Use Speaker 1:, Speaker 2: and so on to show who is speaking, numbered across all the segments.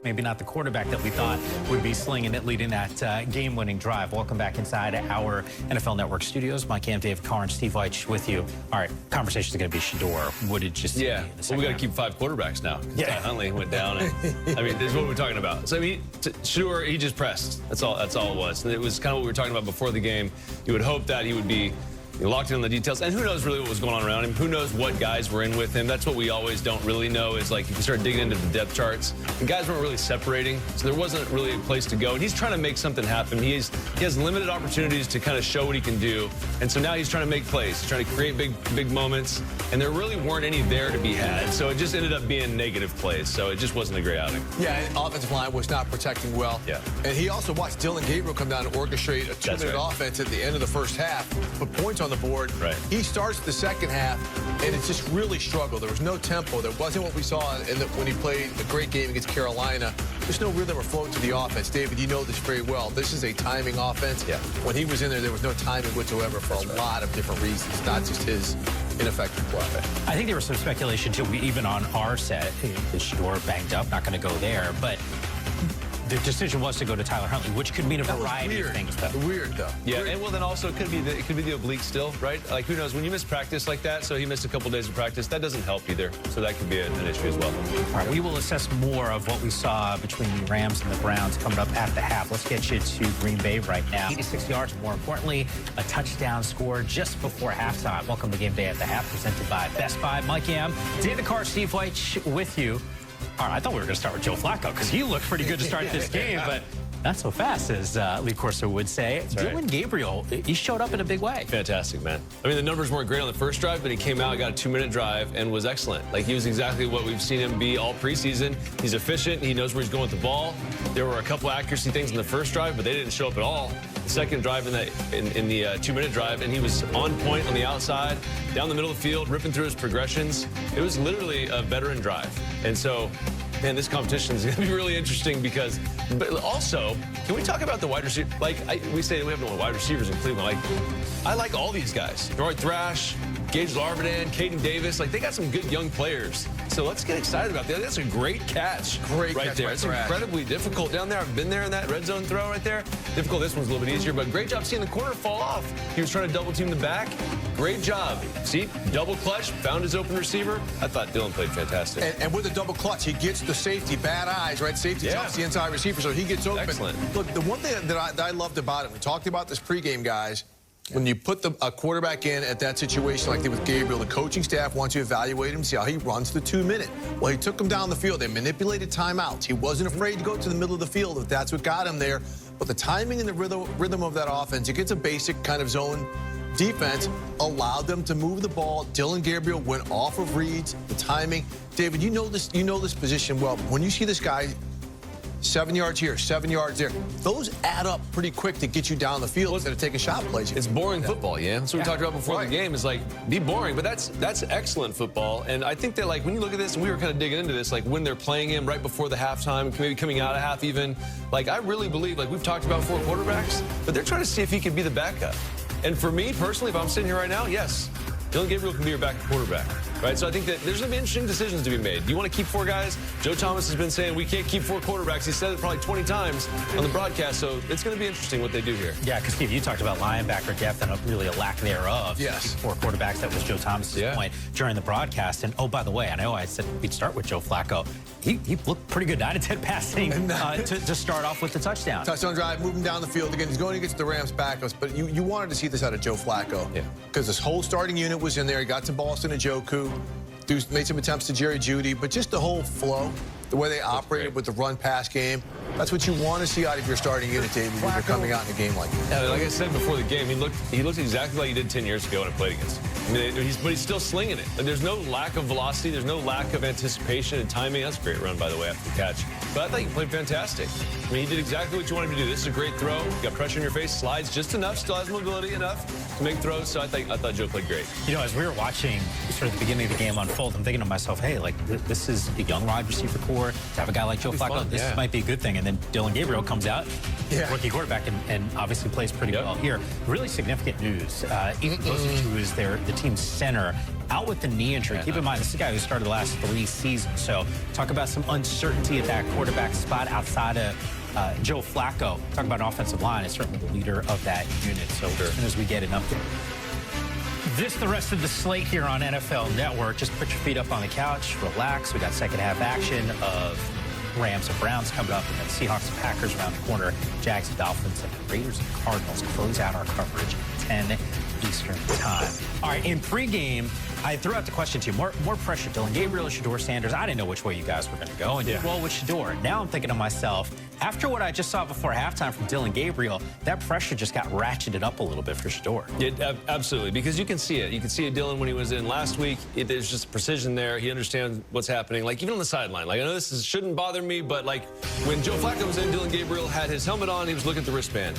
Speaker 1: maybe not the quarterback that we thought would be slinging it, leading that game-winning drive. Welcome back inside our NFL Network studios. Mike Cam, Dave Carr, and Steve Weich with you. All right, conversation is going to be Shedeur. What did you see?
Speaker 2: Yeah, well, we got to keep 5 quarterbacks now.
Speaker 1: Yeah,
Speaker 2: Huntley went down. And, I mean, this is what we're talking about. So I mean, Shedeur, he just pressed. That's all it was. And it was kind of what we were talking about before the game. You would hope that he would be locked in on the details, and who knows really what was going on around him. Who knows what guys were in with him. That's what we always don't really know, is like if you start digging into the depth charts, the guys weren't really separating, so there wasn't really a place to go. And he's trying to make something happen. He has limited opportunities to kind of show what he can do, and so now he's trying to make plays. He's trying to create big moments, and there really weren't any there to be had, so it just ended up being negative plays, so it just wasn't a great outing.
Speaker 3: Yeah, and offensive line was not protecting well.
Speaker 2: Yeah.
Speaker 3: And he also watched Dillon Gabriel come down and orchestrate a 2-minute offense at the end of the first half, put points on the board.
Speaker 2: Right.
Speaker 3: He starts the second half, and it just really struggled. There was no tempo. There wasn't what we saw when he played a great game against Carolina. There's no rhythm or flow to the offense. David, you know this very well. This is a timing offense.
Speaker 2: Yeah.
Speaker 3: When he was in there was no timing whatsoever for a lot of different reasons, not just his ineffective play.
Speaker 1: I think there was some speculation, too, even on our set. Is Shedeur banged up? Not going to go there, but the decision was to go to Tyler Huntley, which could mean a variety of things.
Speaker 3: Weird, though.
Speaker 2: Yeah, and well, then also it could be the oblique still, right? Like, who knows? When you miss practice like that, so he missed a couple days of practice, that doesn't help either. So that could be an issue as well.
Speaker 1: All right, we will assess more of what we saw between the Rams and the Browns coming up at the half. Let's get you to Green Bay right now. 86 yards, more importantly, a touchdown score just before halftime. Welcome to Game Day at the Half, presented by Best Buy. Mike Am, David Carr, Steve Weich with you. All right, I thought we were going to start with Joe Flacco because he looked pretty good to start this game, but not so fast, as Lee Corso would say. Dillon Gabriel, he showed up in a big way.
Speaker 2: Fantastic, man. I mean, the numbers weren't great on the first drive, but he came out, got a 2-minute drive, and was excellent. Like, he was exactly what we've seen him be all preseason. He's efficient. He knows where he's going with the ball. There were a couple accuracy things in the first drive, but they didn't show up at all. The second drive in the 2-minute drive, and he was on point on the outside, down the middle of the field, ripping through his progressions. It was literally a veteran drive. And so, man, this competition is going to be really interesting because, but also, can we talk about the wide receiver? Like, we say we have no wide receivers in Cleveland. Like, I like all these guys. Roy Thrash, Gage Larvadan, Caden Davis. Like, they got some good young players. So let's get excited about that. That's a great catch.
Speaker 3: Great
Speaker 2: right
Speaker 3: catch
Speaker 2: there.
Speaker 3: by
Speaker 2: It's
Speaker 3: Thrash.
Speaker 2: incredibly difficult down there. I've been there in that red zone throw right there. Difficult. This one's a little bit easier, but great job seeing the corner fall off. He was trying to double team the back. Great job. See, double clutch, found his open receiver. I thought Dillon played fantastic.
Speaker 3: And with a double clutch, he gets the safety, bad eyes, right? Safety tells the inside receiver, so he gets open.
Speaker 2: Excellent.
Speaker 3: Look, the one thing that I loved about it, we talked about this pregame, guys, when you put a quarterback in at that situation like they did with Gabriel, the coaching staff wants to evaluate him, see how he runs the 2-minute. Well, he took him down the field. They manipulated timeouts. He wasn't afraid to go to the middle of the field if that's what got him there. But the timing and the rhythm of that offense, it gets a basic kind of zone defense, allowed them to move the ball. Dillon Gabriel went off of reads, the timing. David, you know this position well. When you see this guy 7 yards here, 7 yards there, those add up pretty quick to get you down the field instead of taking shot plays.
Speaker 2: It's boring football, yeah. That's what we talked about before the game. Is like, be boring, but that's excellent football. And I think that, like, when you look at this, and we were kind of digging into this, like when they're playing him right before the halftime, maybe coming out of half even, like, I really believe, like we've talked about 4 quarterbacks, but they're trying to see if he could be the backup. And for me personally, if I'm sitting here right now, yes, Dillon Gabriel can be your backup quarterback, right? So I think that there's going to be interesting decisions to be made. Do you want to keep 4 guys? Joe Thomas has been saying we can't keep 4 quarterbacks. He said it probably 20 times on the broadcast, so it's going to be interesting what they do here.
Speaker 1: Yeah, because, Steve, you talked about linebacker depth and really a lack thereof.
Speaker 3: Yes.
Speaker 1: 4 quarterbacks. That was Joe Thomas's point during the broadcast. And, oh, by the way, I know I said we'd start with Joe Flacco. He looked pretty good, 9 of 10 passing to start off with the touchdown.
Speaker 3: Touchdown drive, moving down the field. Again, he's going against the Rams backups, but you wanted to see this out of Joe Flacco.
Speaker 2: Yeah.
Speaker 3: Because this whole starting unit was in there. He got to Boston and Njoku, made some attempts to Jerry Jeudy, but just the whole flow, the way they operated with the run-pass game, that's what you want to see out of your starting unit, David, when you're coming out in a game like this.
Speaker 2: Yeah, like I said before the game, he looked exactly like he did 10 years ago when I played against him. I mean, but he's still slinging it. Like, there's no lack of velocity. There's no lack of anticipation and timing. That's a great run, by the way, after the catch. But I thought he played fantastic. I mean, he did exactly what you wanted him to do. This is a great throw. Got pressure in your face, slides just enough, still has mobility enough to make throws. So I thought Joe played great.
Speaker 1: You know, as we were watching sort of the beginning of the game unfold, I'm thinking to myself, hey, like, this is a young wide receiver core. To have a guy like Joe Flacco, this might be a good thing. And then Dillon Gabriel comes out, rookie quarterback, and obviously plays pretty well here. Really significant news. Ethan Bosich, who is the team's center, out with the knee injury. Keep in mind, this is a guy who started the last 3 seasons. So talk about some uncertainty at that quarterback spot outside of Joe Flacco. Talk about an offensive line. Is certainly the leader of that unit. So as soon as we get an update. The rest of the slate here on NFL Network. Just put your feet up on the couch, relax. We got second half action of Rams and Browns coming up, and then Seahawks and Packers around the corner. Jags and Dolphins, and the Raiders and Cardinals close out our coverage at 10 Eastern time. All right, in pregame, I threw out the question to you. More pressure, Dillon Gabriel or Shedeur Sanders? I didn't know which way you guys were going to go, and you roll with Shedeur. Now I'm thinking to myself, after what I just saw before halftime from Dillon Gabriel, that pressure just got ratcheted up a little bit for Shedeur.
Speaker 2: Yeah, absolutely, because you can see it. You can see it, Dillon, when he was in last week. There's just precision there. He understands what's happening, like even on the sideline. Like, I know this shouldn't bother me, but like when Joe Flacco was in, Dillon Gabriel had his helmet on. He was looking at the wristband.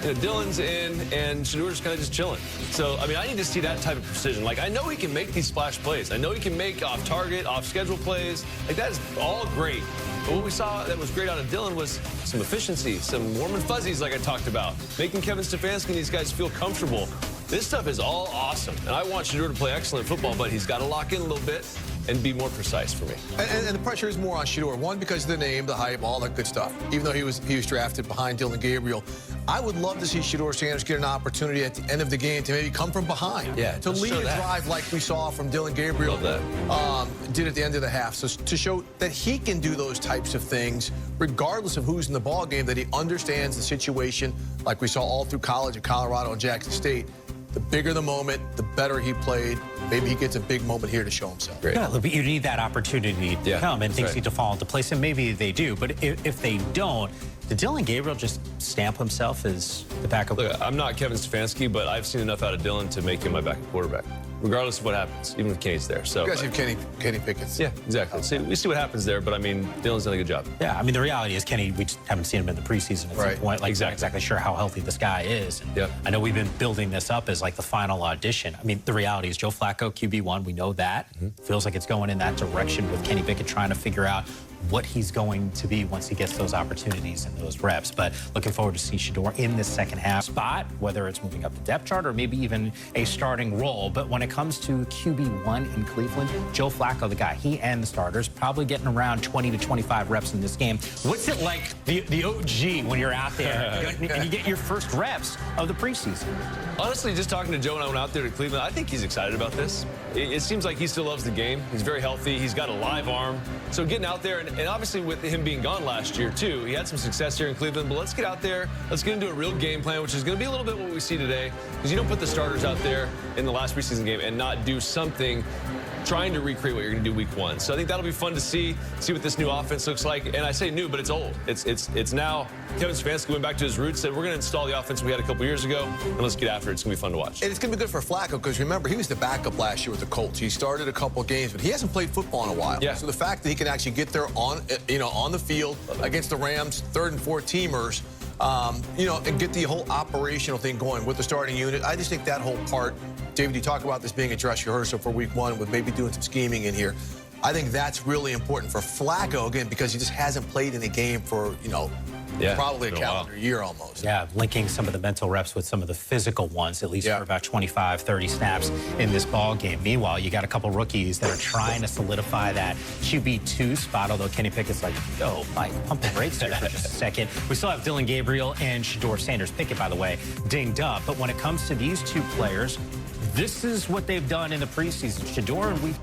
Speaker 2: You know, Dillon's in, and Shedeur's kind of just chilling. So, I mean, I need to see that type of precision. Like, I know he can make these splash plays. I know he can make off-target, off-schedule plays. Like, that is all great. But what we saw that was great out of Dillon was some efficiency, some warm and fuzzies like I talked about, making Kevin Stefanski and these guys feel comfortable. This stuff is all awesome. And I want Shedeur to play excellent football, but he's got to lock in a little bit and be more precise for me.
Speaker 3: And the pressure is more on Shedeur. One, because of the name, the hype, all that good stuff. Even though he was drafted behind Dillon Gabriel, I would love to see Shedeur Sanders get an opportunity at the end of the game to maybe come from behind.
Speaker 2: Yeah,
Speaker 3: to lead a drive like we saw from Dillon Gabriel did at the end of the half. So to show that he can do those types of things, regardless of who's in the ball game, that he understands the situation, like we saw all through college at Colorado and Jackson State. The bigger the moment, the better he played. Maybe he gets a big moment here to show himself.
Speaker 1: Great. Yeah, but you need that opportunity to come, and things need to fall into place, and maybe they do. But if they don't, did Dillon Gabriel just stamp himself as the backup?
Speaker 2: Look, I'm not Kevin Stefanski, but I've seen enough out of Dillon to make him my backup quarterback, regardless of what happens, even if Kenny's there. So
Speaker 3: you guys have Kenny Pickett.
Speaker 2: Yeah, exactly. So we see what happens there, but I mean, Dillon's done a good job.
Speaker 1: Yeah, I mean, the reality is Kenny, we just haven't seen him in the preseason at some point. Like, not exactly sure how healthy this guy is. And I know we've been building this up as like the final audition. I mean, the reality is Joe Flacco, QB1, we know that. Feels like it's going in that direction with Kenny Pickett trying to figure out what he's going to be once he gets those opportunities and those reps. But looking forward to see Shedeur in this second half spot, whether it's moving up the depth chart or maybe even a starting role. But when it comes to QB1 in Cleveland, Joe Flacco, the guy, he and the starters probably getting around 20 to 25 reps in this game. What's it like, the OG, when you're out there and you get your first reps of the preseason?
Speaker 2: Honestly, just talking to Joe and I went out there to Cleveland, I think he's excited about this. It seems like he still loves the game. He's very healthy. He's got a live arm. So getting out there, and obviously with him being gone last year too, he had some success here in Cleveland, but let's get out there. Let's get into a real game plan, which is going to be a little bit what we see today, because you don't put the starters out there in the last preseason game and not do something trying to recreate what you're going to do week 1. So I think that'll be fun to see what this new offense looks like. And I say new, but it's old. It's now Kevin Stefanski went back to his roots, said we're going to install the offense we had a couple years ago, and let's get after it. It's going to be fun to watch.
Speaker 3: And it's going to be good for Flacco, because remember, he was the backup last year with the Colts. He started a couple games, but he hasn't played football in a while.
Speaker 2: Yeah.
Speaker 3: So the fact that he can actually get there on the field against the Rams, 3rd and 4th teamers, and get the whole operational thing going with the starting unit. I just think that whole part, David, you talk about this being a dress rehearsal for week 1 with maybe doing some scheming in here. I think that's really important for Flacco, again, because he just hasn't played in a game for, probably a calendar year almost.
Speaker 1: Yeah, linking some of the mental reps with some of the physical ones, at least for about 25, 30 snaps in this ball game. Meanwhile, you got a couple rookies that are trying to solidify that QB2 spot, although Kenny Pickett's like, yo, Mike, pump the brakes there for just a second. We still have Dillon Gabriel and Shedeur Sanders. Pickett, by the way, dinged up. But when it comes to these two players, this is what they've done in the preseason. Shedeur, and we